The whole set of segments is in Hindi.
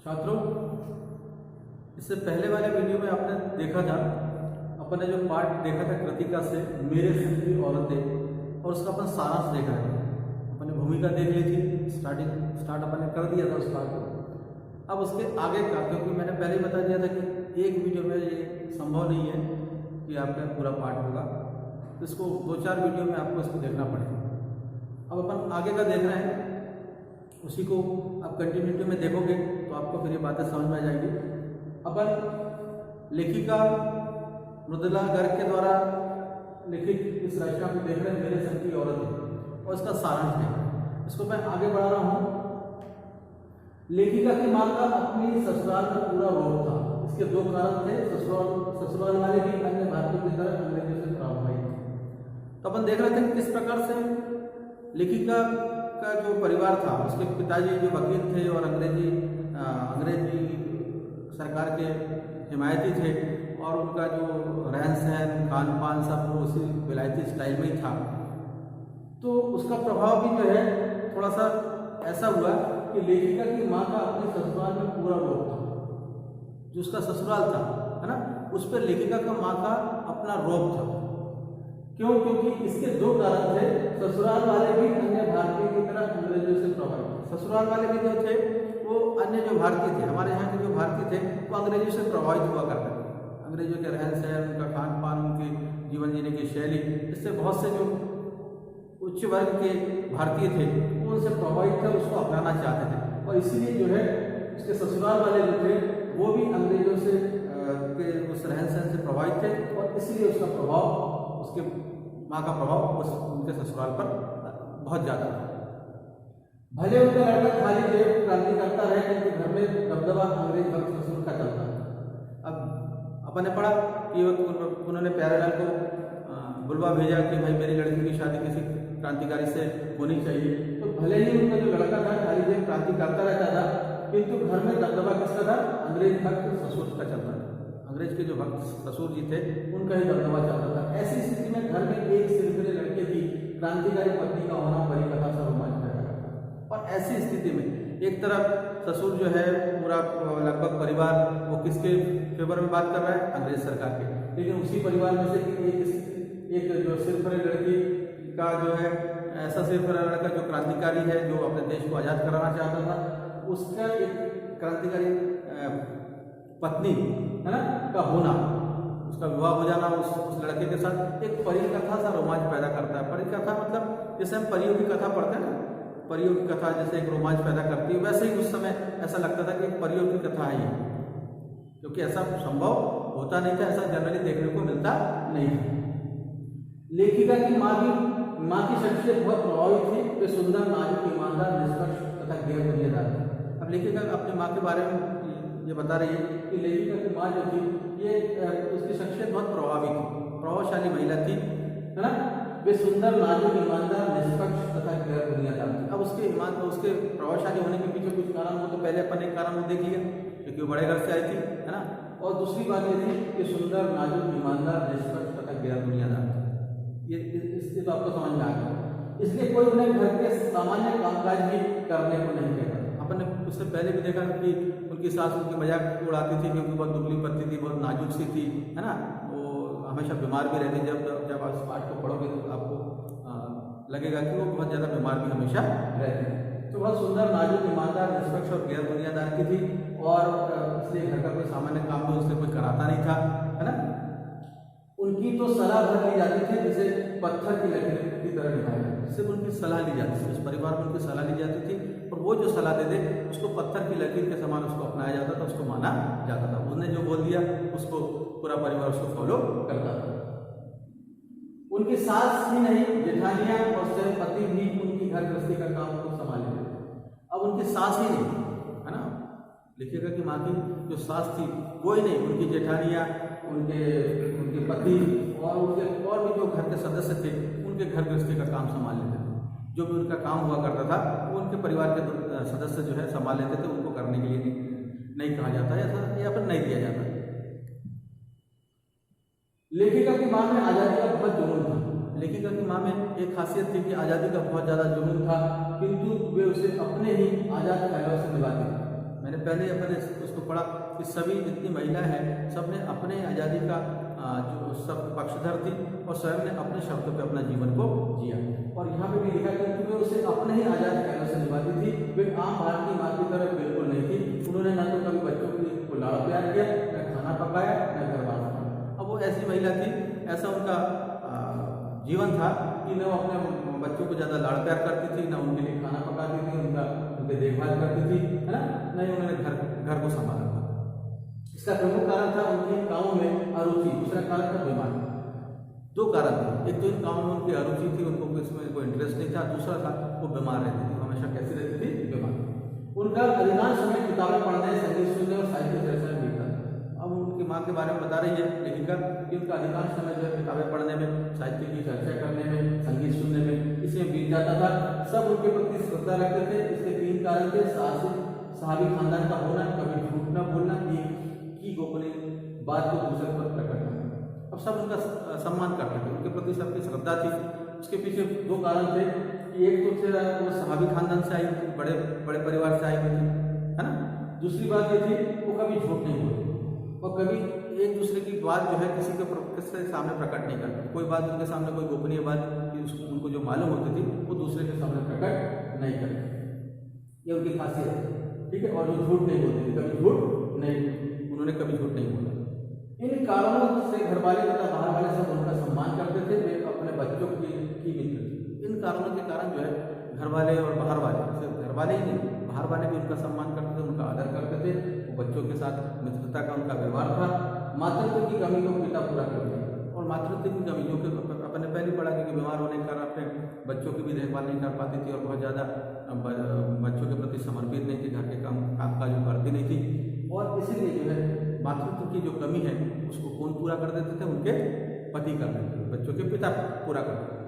छात्रों, इससे पहले वाले वीडियो में आपने देखा था, अपन ने जो पार्ट देखा था कृतिका से मेरे संग की औरतें, और उसका अपन सारांश देखा है। अपन ने भूमिका देख ली थी, स्टार्ट अपन ने कर दिया था उस पार्ट को। अब उसके आगे का, क्योंकि मैंने पहले ही बता दिया था कि एक वीडियो में ये संभव नहीं है कि आपका पूरा पार्ट होगा, तो इसको 2-4 वीडियो में आपको इसको देखना पड़ेगा। अब अपन आगे का देख रहे हैं, उसी को आप कंटिन्यूटी में देखोगे तो आपको फिर ये बातें समझ में आ जाएगी। अपन लेखिका मृदुला गर्ग के द्वारा लिखित इस रचना को देख रहे हैं, मेरे संग की औरतें, और इसका सारांश है। इसको मैं आगे बढ़ा रहा हूँ। लेखिका की मां का अपनी ससुराल में पूरा रोग था। इसके 2 कारण थे। ससुराल वाले भी अन्य भारतीयों की तरह अंग्रेजों से प्रभावित थे। तो अपन देख रहे थे कि किस प्रकार से लेखिका का जो परिवार था, उसके पिताजी जो वकील थे और अंग्रेजी सरकार के हिमायती थे, और उनका जो रहन सहन खान पान सब उसी विलायती स्टाइल में ही था। तो उसका प्रभाव भी जो है थोड़ा सा ऐसा हुआ कि लेखिका की माँ का अपने ससुराल में पूरा रोग था। जो उसका ससुराल था, है ना, उस पर लेखिका का माँ का अपना रोग था। क्यों? क्योंकि इसके 2 कारण थे। ससुराल वाले भी अन्य भारतीय की तरह अंग्रेजों से प्रभावित। ससुराल वाले भी जो थे वो अन्य जो भारतीय थे, हमारे यहाँ के जो भारतीय थे, वो अंग्रेजों से प्रभावित हुआ करते थे। अंग्रेजों के रहन सहन, उनका खान पान, उनकी जीवन जीने की शैली, इससे बहुत से जो उच्च वर्ग के भारतीय थे वो उनसे प्रभावित थे, उसको अपनाना चाहते थे। और इसीलिए जो है उसके ससुराल वाले जो थे वो भी अंग्रेजों से के उस रहन सहन से प्रभावित थे, और इसीलिए उसका प्रभाव, उसके माँ का प्रभाव उनके ससुराल पर बहुत ज़्यादा था। भले उनका लड़का खाली जेब क्रांति करता रहे, लेकिन घर में दबदबा अंग्रेज वक्त ससुर का चलता। अब अपन ने पढ़ा कि उन्होंने प्यारेलाल को बुलवा भेजा कि भाई मेरी लड़की की शादी किसी क्रांतिकारी से होनी चाहिए। तो भले ही उनका जो लड़का था खाली जेब क्रांति करता रहता था, किंतु घर में दबदबा किसका था? अंग्रेज भक्त ससुर का चलता था। अंग्रेज के जो भक्त ससुर जी थे उनका ही दबदबा चलता था। ऐसी स्थिति में घर में एक सिलसिले लड़के की क्रांतिकारी पत्नी का होना बड़ी कथा सा रोमांच पैदा करता। और ऐसी स्थिति में एक तरफ ससुर जो है पूरा लगभग परिवार वो किसके फेवर में बात कर रहा है? अंग्रेज सरकार के। लेकिन उसी परिवार में से एक जो सिरफरे लड़की का जो है, ऐसा सिरफरा लड़का जो क्रांतिकारी है, जो अपने देश को आज़ाद कराना चाहता था, उसका एक क्रांतिकारी पत्नी, है ना, का होना, उसका विवाह हो जाना उस लड़के के साथ एक परी कथा सा रोमांच पैदा करता है। परी कथा मतलब जैसे हम परियों की कथा पढ़ते हैं ना, परियों की कथा जैसे एक रोमांच पैदा करती है, वैसे ही उस समय ऐसा लगता था कि एक परियों की कथा है, क्योंकि ऐसा संभव होता नहीं था, ऐसा जनरली देखने को मिलता नहीं था। लेखिका की माँ की शख्सियत बहुत प्रभावित थी। वे सुंदर, नाजुक, ईमानदार, निष्पक्ष तथा गैर बुनियादार थी। अब लेखिका अपनी माँ के बारे में ये बता रही है कि लेखिका की माँ जो थी, ये उसकी शख्सियत बहुत प्रभावशाली महिला थी, है ना। वे सुंदर, नाजुक, ईमानदार, निष्पक्ष तथा गैर बुनियादार थी। अब उसके प्रभावशाली होने के पीछे कुछ कारण हो, तो पहले अपन एक कारण देख लिया क्योंकि वो बड़े घर से आई थी, है ना। और दूसरी बात ये थी कि सुंदर, नाजुक, ईमानदार, निष्पक्ष तथा गैर बुनियादार थी। ये तो आपको समझ में आ गया। इसलिए कोई उन्हें घर के सामान्य कामकाज भी करने को नहीं कहता। अपन ने उससे पहले भी देखा कि उनकी सास उनकी मजाक उड़ाती थी, क्योंकि बहुत दुबली पत्ती थी, बहुत नाजुक सी थी, है ना। वो हमेशा बीमार भी रहती। जब आप इस पाठ को पढ़ोगे तो आपको लगेगा कि वो बहुत ज़्यादा बीमार भी हमेशा रहती है। तो बहुत सुंदर, नाजुक, ईमानदार, निष्पक्ष और गैर बुनियादार की थी, और इसलिए घर का कोई सामान्य काम भी उससे कुछ कराता नहीं था, है ना। उनकी तो सलाह भर ली जाती थी, जिसे पत्थर की लकीर की तरह निभाया, सिर्फ उनकी सलाह ली जाती थी। उस परिवार में उनकी सलाह ली जाती थी, और वो जो सलाह दे दे उसको पत्थर की लकीर के समान उसको अपनाया जाता था, उसको माना जाता था। उसने जो बोल दिया उसको पूरा परिवार उसको फॉलो करता था। उनकी सास ही नहीं, जेठानियां और सहपति भी उनकी घर गृहस्थी का काम को संभाले थे। अब उनकी सास ही नहीं, है ना, लिखिएगा कि माँ की जो सास थी वो ही नहीं, उनकी जेठानियां, उनके पति और उनके और भी जो घर के सदस्य थे उनके घर गृहस्थी का काम संभाल लेते थे। जो भी उनका काम हुआ करता था वो उनके परिवार के सदस्य जो है संभाल लेते थे, उनको करने के लिए नहीं कहा जाता है, ऐसा या फिर नहीं दिया जाता। लेखिका की माँ में आज़ादी का बहुत जुनून था। लेखिका की माँ में एक खासियत थी कि आज़ादी का बहुत ज़्यादा जुनून था, किंतु वे उसे अपने ही आज़ाद ख्यालों से निभाती थी। मैंने पहले अपने उसको पढ़ा कि सभी जितनी महिला है सब ने अपने आज़ादी का जो सब पक्षधर थी और स्वयं ने अपने शब्दों पे अपना जीवन को जिया। और यहाँ पे भी लिखा गया कि वे उसे अपने ही आज़ाद कहने से निभाती थी। वे आम भारतीय माँ की तरह बिल्कुल नहीं थी। उन्होंने न तो कभी बच्चों को लाड़ प्यार किया, न खाना पकाया, न घर बार संभाला। अब वो ऐसी महिला थी, ऐसा उनका जीवन था कि न वो अपने बच्चों को ज़्यादा लाड़ प्यार करती थी, न उनके लिए खाना पकाती थी, उनकी देखभाल करती थी, है ना, न ही उन्होंने घर को संभाला था। इसका प्रमुख कारण था उनके कामों में अरुचि, दूसरा कारण था बीमारी। दो कारण थे, एक तो इन कामों में उनकी अरुचि थी, उनको इसमें कोई इंटरेस्ट नहीं था, दूसरा था वो बीमार रहती थी, हमेशा कैसी रहती थी, बीमार। उनका अधिकांश समय किताबें पढ़ने, संगीत सुनने और साहित्य चर्चा में बीतता था। अब उनकी माँ के बारे में बता रही है लेखिका कि उनका अधिकांश समय जो है किताबें पढ़ने में, साहित्य की चर्चा करने में, संगीत सुनने में, इसमें बीत जाता था। सब उनके प्रति श्रद्धा रखते थे। इसके 3 कारण थे: साहबी खानदान का होना, कभी झूठ न बोलना, की गोपनीय बात को दूसरे पर प्रकट करना। अब सब उनका सम्मान करते थे, उनके प्रति सबकी श्रद्धा थी। उसके पीछे 2 कारण थे कि एक तो थे वो सहाबी खानदान से आई थी, बड़े बड़े परिवार से आई हुई थी, है ना। दूसरी बात ये थी वो कभी झूठ नहीं बोलते और कभी एक दूसरे की बात जो है किसी के सामने प्रकट नहीं करते। कोई बात उनके सामने, कोई गोपनीय बात उनको जो मालूम होती थी वो दूसरे के सामने प्रकट नहीं करते। ये उनकी खासियत है, ठीक है। और वो झूठ नहीं बोलते थे, कभी झूठ नहीं, उन्होंने कभी झूठ नहीं बोला। इन कारणों से घर वाले तथा बाहर वाले सब उनका सम्मान करते थे। वे अपने बच्चों की मित्र थे। इन कारणों के कारण जो है घर वाले और बाहर वाले, सिर्फ घर वाले ही नहीं, बाहर वाले भी उनका सम्मान करते थे, उनका आदर करते थे। वो बच्चों के साथ मित्रता का उनका व्यवहार था। मातृत्व की कमी को पिता पूरा करते थे। और मातृत्व की कमी जो कि अपने पहले पढ़ा कि बीमार होने के कारण अपने बच्चों की भी देखभाल नहीं कर पाती थी और बहुत ज़्यादा बच्चों के प्रति समर्पित नहीं थी, घर के काम काज करती नहीं थी। और इसीलिए जो है मातृत्व की जो कमी है उसको कौन पूरा कर देते थे? उनके पति कर देते थे, बच्चों के पिता पूरा कर देते थे।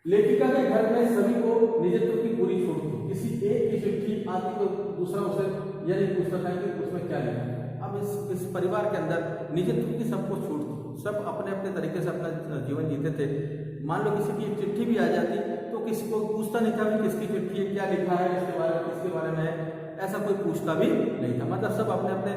लेखिका के घर में सभी को निजत्व की पूरी छूट थी। किसी एक की चिट्ठी आती तो दूसरा उसे यह नहीं पूछता था कि उसमें क्या लिखा है। अब इस परिवार के अंदर निजत्व की सबको छूट थी, सब अपने अपने तरीके से अपना जीवन जीते थे। मान लो किसी की एक चिट्ठी भी आ जाती तो किसी को पूछता नहीं था कि किसकी चिट्ठी है, क्या लिखा है, किसके बारे में है, ऐसा कोई पूछता भी नहीं था। मतलब सब अपने अपने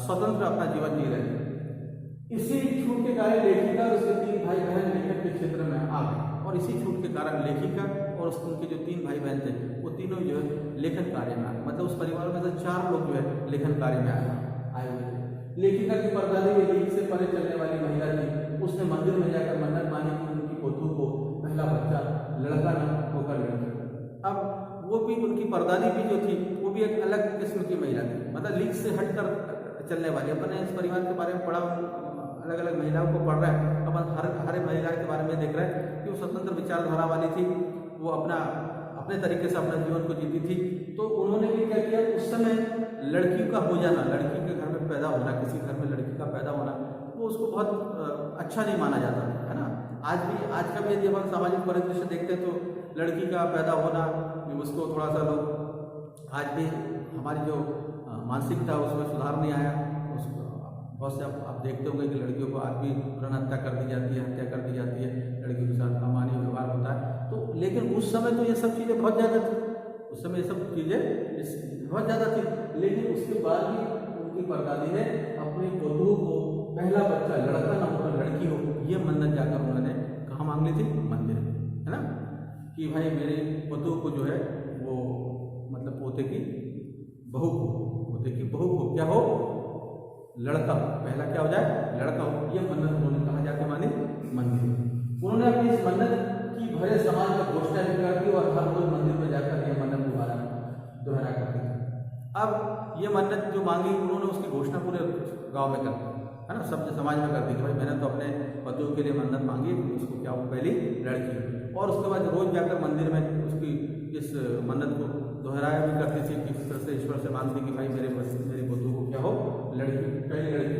स्वतंत्र अपना जीवन जी रहे थे। इसी छूट के कारण लेखिका और उसके 3 भाई बहन लेखन के क्षेत्र में आ गए। और इसी छूट के कारण लेखिका और उनके जो 3 भाई बहन थे वो तीनों जो है लेखन कार्य में आए। मतलब उस परिवार में से 4 लोग जो है लेखन कार्य में आए हुए थे। लेखिका की परदादी वे लीक से परे चलने वाली महिला थी। उसने मंदिर में जाकर मन्नत मानी कि उनकी पोतों को पहला बच्चा लड़का न होकर लड़की। अब वो भी, उनकी परदादी भी जो थी वो भी एक अलग किस्म की महिला थी, मतलब लीक से हटकर चलने वाली। अपने इस परिवार के बारे में पढ़ा, अलग अलग महिलाओं को पढ़ रहा है, अपन हर महिला के बारे में देख रहा है कि वो स्वतंत्र विचारधारा वाली थी। वो अपने तरीके से अपना जीवन को जीती थी। तो उन्होंने भी क्या किया, उस समय लड़की का हो जाना, लड़की के घर में पैदा होना, किसी घर में लड़की का पैदा होना, वो उसको बहुत अच्छा नहीं माना जाता है ना। आज का भी यदि हम सामाजिक परिदृश्य देखते हैं तो लड़की का पैदा होना उसको थोड़ा सा लोग, आज भी हमारी जो मानसिकता उसमें सुधार नहीं आया। उसको बहुत से आप देखते होंगे कि लड़कियों को आज भी भ्रूण हत्या कर दी जाती है, हत्या कर दी जाती है, लड़कियों के साथ अमानवीय व्यवहार होता है। तो लेकिन उस समय तो ये सब चीज़ें बहुत ज़्यादा थी, उस समय ये सब चीज़ें बहुत ज़्यादा थी। लेकिन उसके बाद भी उनकी परदादी ने अपनी पोतों को पहला बच्चा लड़का ना होकर लड़की हो, ये मन्नत जाकर उन्होंने कहाँ मांग ली थी? मंदिर में, है ना, कि भाई मेरे पोतों को जो है वो, मतलब पोते की बहू को क्या हो? लड़का हो, पहला क्या हो जाए? लड़का हो। ये मन्नत उन्होंने कहाँ जाके मानी? मंदिर में। उन्होंने अपनी इस मन्नत की भरे समाज में घोषणा भी कर दी और हर रोज मंदिर में जाकर यह मन्नत दोहरा करती थी। अब ये मन्नत जो मांगी उन्होंने उसकी घोषणा पूरे गांव में कर दी, है ना, सब समाज में कर दी कि भाई मैंने तो अपने पतियों के लिए मन्नत मांगी, उसको क्या हो? पहली लड़की। और उसके बाद रोज जाकर मंदिर में उसकी इस मन्नत को दोहराया भी करती थी कि किस तरह से ईश्वर से मांगती कि भाई मेरी पोतों को क्या हो? लड़की, पहली लड़की।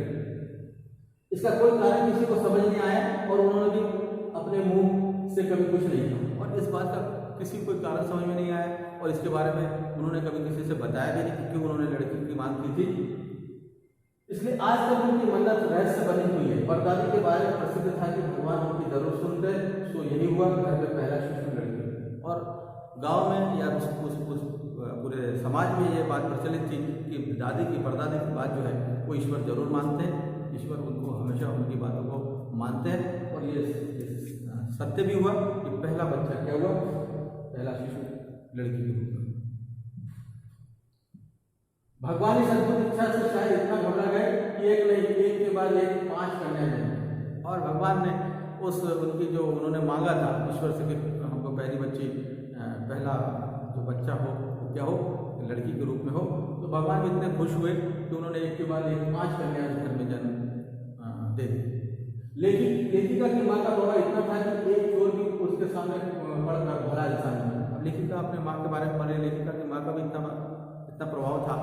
इसका कोई कारण किसी को समझ नहीं आया और उन्होंने भी अपने मुंह से कभी कुछ नहीं कहा और इस बात का किसी कोई कारण समझ में नहीं आया। और इसके बारे में उन्होंने कभी किसी से बताया भी नहीं कि क्यों उन्होंने लड़की की मांग की थी। इसलिए आज तक उनकी मन्नत रहस्य बनी हुई है। परदादी के बारे में प्रसिद्ध था कि भगवान उनकी जरूर सुनते, सो यही हुआ, घर में पहला शिशु लड़की। और गांव में या पूरे समाज में ये बात प्रचलित थी कि दादी की परदादी की बात जो है वो ईश्वर जरूर मानते हैं, ईश्वर उनको हमेशा उनकी बातों को मानते हैं। और ये सत्य भी हुआ कि पहला बच्चा क्या हुआ, पहला शिशु लड़की के रूप में। भगवान इस अद्भुत इच्छा से शायद इतना घबरा गए कि एक नहीं, एक के बाद एक 5 कन्याएं जन्मी। और भगवान ने उस उनकी जो उन्होंने मांगा था ईश्वर से कि हमको पहली बच्ची, पहला जो बच्चा हो वो क्या हो, लड़की के रूप में हो, तो भगवान भी इतने खुश हुए कि उन्होंने एक के बाद एक 5 कन्याएं घर में जन्म दे दी। लेकिन लेखिका की माँ का प्रभाव इतना था कि एक चोर भी उसके सामने पड़कर भला इंसान बना। अब लेखिका अपने माँ के बारे में पढ़े, लेखिका की माँ का भी इतना प्रभाव था,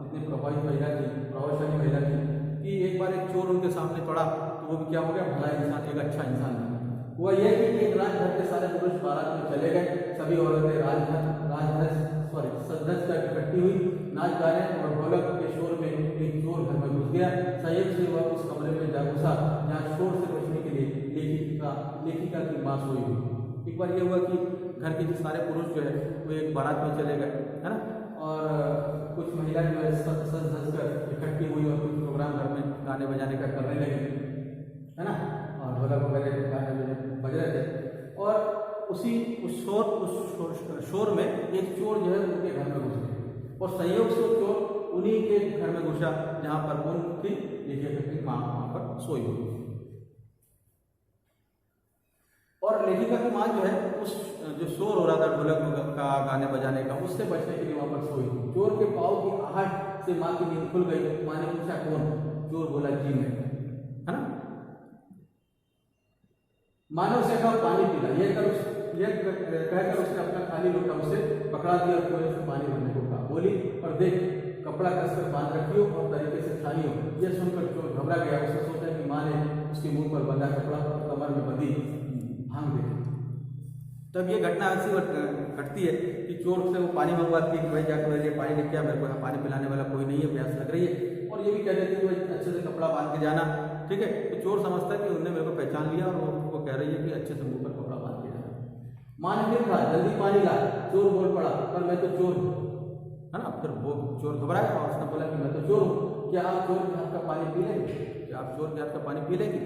इतनी प्रभावित महिला थी, प्रभावशाली महिला थी कि एक बार एक चोर उनके सामने पड़ा तो वो भी क्या हो गया, भला इंसान, एक अच्छा इंसान बना। हुआ यह कि एक रात भर के सारे पुरुष बारात में चले गए, सभी औरतें सज कर इकट्ठी हुई, नाच गाने और ढोलक के शोर में एक चोर घर में घुस गया। संयोग से वह उस कमरे में जा घुसा जहाँ शोर से बचने के लिए लेखिका की माँ सोई हुई। एक बार यह हुआ कि घर के सारे पुरुष जो है वो एक बारात में चले गए, है ना, और कुछ महिला जो है सज धज कर इकट्ठी हुई और कुछ प्रोग्राम घर में गाने बजाने का करने लगी, है ना, और ढोलक वगैरह गाने बज रहे थे। और उस शोर में एक चोर जो है उनके घर में घुस गया और संयोग से वो चोर उन्हीं के घर में घुसा जहां पर उनकी लेखिका की माँ वहां पर सोई हुई। और लेखिका की माँ जो है उस जो शोर हो रहा था ढोलक का, गाने बजाने का, उससे बचने के लिए वहां पर सोई हुई। चोर के पाँव की आहट से माँ की नींद खुल गई। माँ ने पूछा कौन? चोर बोला जी मैं, है ना। माँ ने उसे कहा पानी पीला। यह कहकर उसने अपना खाली लोटा उसे पकड़ा दिया और कुएं से पानी भरने को कहा। बोली पर देख, कपड़ा कसकर बांध रखियो और तरीके से छानियो। यह सुनकर चोर घबरा गया। उसने सोचा कि माँ ने उसके मुंह पर बंधा कपड़ा और कमर में बंधी भांग दे। तब ये घटना ऐसी घटती है कि चोर से वो पानी मंगवाती है कि भाई जाकर मेरे लिए पानी लेके आ, मेरे को पानी पिलाने वाला कोई नहीं है, प्यास लग रही है। और ये भी कह देती है कि भाई अच्छे से कपड़ा बांध के जाना, ठीक है। तो चोर समझता है कि उन्होंने मेरे को पहचान लिया और वो कह रही है कि अच्छे से मुंह पर कपड़ा बांध के जाना। माँ ने फिर कहा जल्दी पानी ला। चोर बोल पड़ा पर मैं तो चोर हूँ, है ना। फिर वो चोर घबराया और उसने बोला कि मैं तो चोर हूँ, क्या आप चोर के हाथ का पानी पी लेंगे? क्या आप चोर के हाथ का पानी पी लेंगे?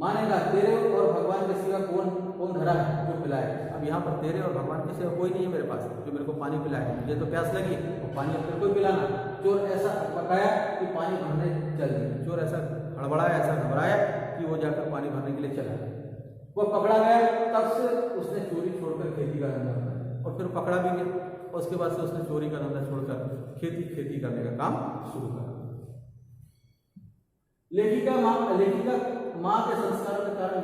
माँ ने कहा तेरे और भगवान के सिवा कौन धरा है जो पिलाए? अब यहाँ पर तेरे और भगवान के सिवा कोई नहीं है मेरे पास जो मेरे को पानी पिलाए। मुझे तो प्यास लगी, वो पानी अब तेरे को पिलाना। चोर ऐसा पकाया कि पानी भरने चल गया। चोर ऐसा हड़बड़ाया, ऐसा घबराया कि वो जाकर पानी भरने के लिए चला। वो पकड़ा गया, तब से उसने चोरी छोड़कर खेती का धंधा किया और फिर पकड़ा भी गया। और उसके बाद से उसने चोरी का धंधा छोड़कर खेती करने का काम शुरू करा। लेखिका माँ के संस्कारों के कारण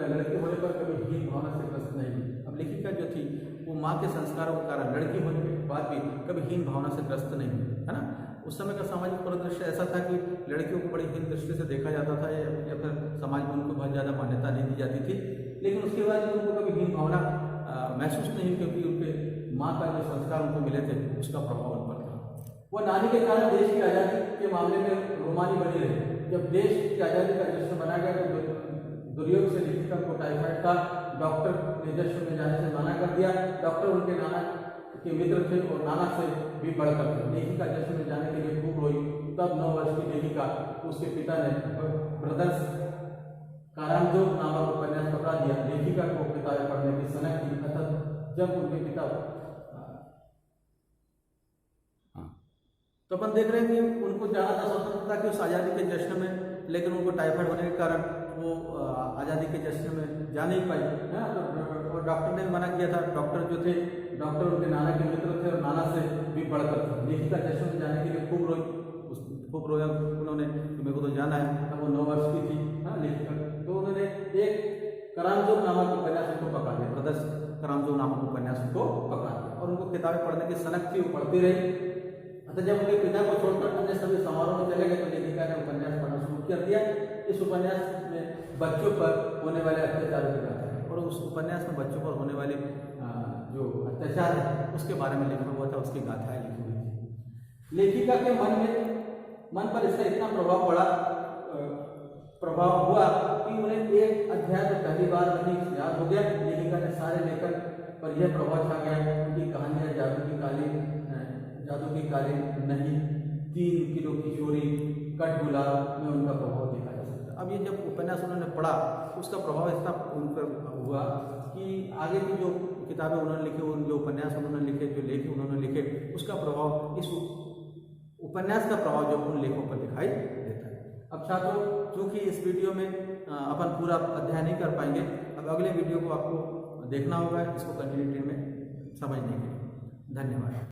लड़की होने पर कभी हीन भावना से ग्रस्त नहीं हुई। अब लेखिका जो थी वो माँ के संस्कारों के कारण लड़की होने के बाद भी कभी हीन भावना से ग्रस्त नहीं हुई, है ना। उस समय का सामाजिक परिदृश्य ऐसा था कि लड़कियों को बड़ी हीन दृष्टि से देखा जाता था या फिर समाज में उनको बहुत ज़्यादा मान्यता नहीं दी जाती थी। लेकिन उसके बाद भी उनको कभी हीन भावना महसूस नहीं हुई, क्योंकि उनके माँ का जो संस्कार उनको मिले थे उसका प्रभाव उन पर था। वह नानी के कारण देश की आज़ादी के मामले में रोमानी बनी रही। जब देश की आज़ादी का जश्न मनाया गया तो दुर्योग से लेखिका को टाइफाइड था। डॉक्टर ने जश्न में जाने से मना कर दिया। डॉक्टर उनके नाना के मित्र थे और नाना से भी बढ़कर थे। लेखिका जश्न में जाने के लिए खूब रोई। तब 9 वर्ष की लेखिका उसके पिता ने ब्रदर्स कारांजो नामक उपन्यास पकड़ा दिया। लेखिका को किताबें पढ़ने की सनक थी। अतः जब उनके पिता तो अपन देख रहे हैं कि उनको जाना था स्वतंत्रता की उस आज़ादी के जश्न में, लेकिन उनको टाइफाइड होने के कारण वो आज़ादी के जश्न में जा नहीं पाई, है ना। और डॉक्टर ने मना किया था। डॉक्टर जो थे, डॉक्टर उनके नाना के मित्र थे और नाना से भी बढ़कर थे। लेखिका जश्न में जाने के लिए खूब रोया उन्होंने, मेरे को तो जाना है। तब वो 9 वर्ष की थी, हाँ लेखिका। तो उन्होंने एक करामजोग नामक उपन्यास को पकड़ा दिया, ब्रदर्स करामजोग नामक उपन्यास को पकड़ा दिया और उनको किताबें पढ़ने की सनक थी, वो पढ़ती रही। तो जब उनके पिता को छोड़कर अन्य सभी समारोह में चले गए तो लेखिका ने उपन्यास पढ़ना शुरू कर दिया। इस उपन्यास में बच्चों पर होने वाले अत्याचारों की गाथा है और उस उपन्यास में बच्चों पर होने वाले जो अत्याचार है उसके बारे में लिखा हुआ था, उसकी गाथाएं लिखी हुई थी। लेखिका के मन पर इसका इतना प्रभाव हुआ कि उन्हें एक अध्याय तो पहली बार नहीं याद हो गया। लेखिका ने सारे लेखन पर यह प्रभाव छा गया। उनकी कहानियां जादू की जादू की कालीन नहीं, 3 किलो किशोरी, कठगुलाब में उनका प्रभाव देखा जा सकता है। अब ये जब उपन्यास उन्होंने पढ़ा उसका प्रभाव इतना उन पर हुआ कि आगे की जो किताबें उन्होंने लिखी, उन जो उपन्यास उन्होंने लिखे, जो लेख उन्होंने लिखे, उसका प्रभाव इस उपन्यास का प्रभाव जो उन लेखों पर दिखाई देता है। अब छात्रों, चूंकि इस वीडियो में अपन पूरा अध्ययन नहीं कर पाएंगे, अब अगले वीडियो को आपको देखना होगा इसको कंटिन्यूटी में समझने के लिए। धन्यवाद।